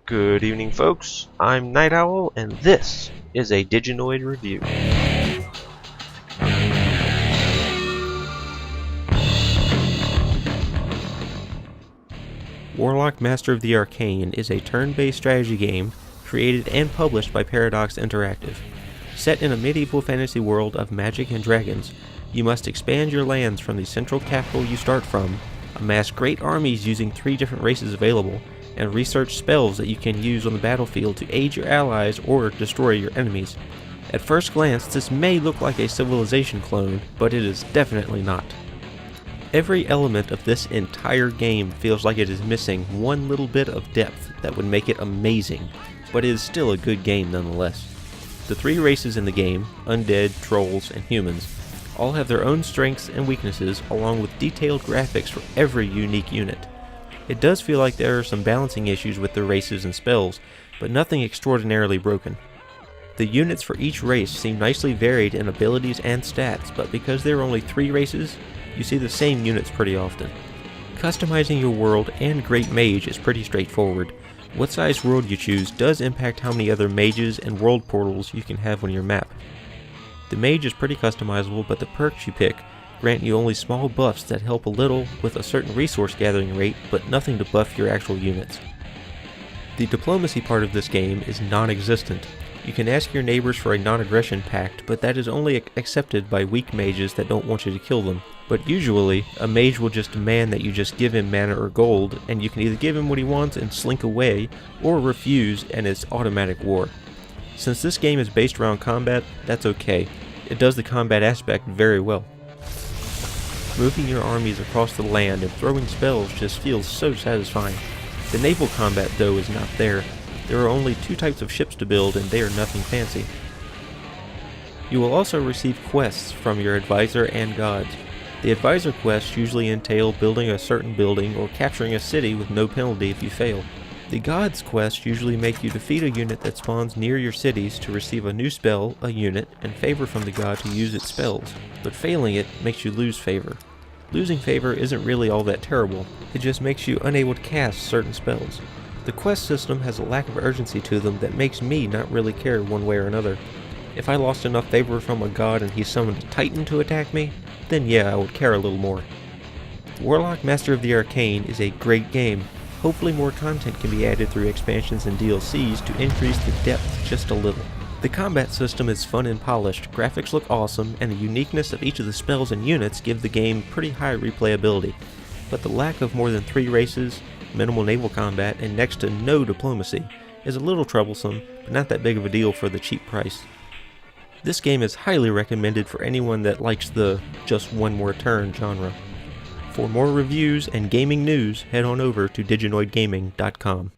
Good evening, folks. I'm Knite Owl, and this is a Diginoid review. Warlock Master of the Arcane is a turn-based strategy game created and published by Paradox Interactive. Set in a medieval fantasy world of magic and dragons, you must expand your lands from the central capital you start from, amass great armies using 3 different races available, and research spells that you can use on the battlefield to aid your allies or destroy your enemies. At first glance, this may look like a Civilization clone, but it is definitely not. Every element of this entire game feels like it is missing one little bit of depth that would make it amazing, but it is still a good game nonetheless. The 3 races in the game, undead, trolls, and humans, all have their own strengths and weaknesses along with detailed graphics for every unique unit. It does feel like there are some balancing issues with the races and spells, but nothing extraordinarily broken. The units for each race seem nicely varied in abilities and stats, but because there are only 3 races, you see the same units pretty often. Customizing your world and Great Mage is pretty straightforward. What size world you choose does impact how many other mages and world portals you can have on your map. The Mage is pretty customizable, but the perks you pick grant you only small buffs that help a little with a certain resource gathering rate, but nothing to buff your actual units. The diplomacy part of this game is non-existent. You can ask your neighbors for a non-aggression pact, but that is only accepted by weak mages that don't want you to kill them. But usually, a mage will just demand that you just give him mana or gold, and you can either give him what he wants and slink away, or refuse and it's automatic war. Since this game is based around combat, that's okay. It does the combat aspect very well. Moving your armies across the land and throwing spells just feels so satisfying. The naval combat, though, is not there. There are only 2 types of ships to build, and they are nothing fancy. You will also receive quests from your advisor and gods. The advisor quests usually entail building a certain building or capturing a city with no penalty if you fail. The gods quests usually make you defeat a unit that spawns near your cities to receive a new spell, a unit, and favor from the god to use its spells, but failing it makes you lose favor. Losing favor isn't really all that terrible, it just makes you unable to cast certain spells. The quest system has a lack of urgency to them that makes me not really care one way or another. If I lost enough favor from a god and he summoned a titan to attack me, then yeah, I would care a little more. Warlock Master of the Arcane is a great game. Hopefully more content can be added through expansions and DLCs to increase the depth just a little. The combat system is fun and polished, graphics look awesome, and the uniqueness of each of the spells and units give the game pretty high replayability. But the lack of more than 3 races, minimal naval combat, and next to no diplomacy is a little troublesome, but not that big of a deal for the cheap price. This game is highly recommended for anyone that likes the just one more turn genre. For more reviews and gaming news, head on over to diginoidgaming.com.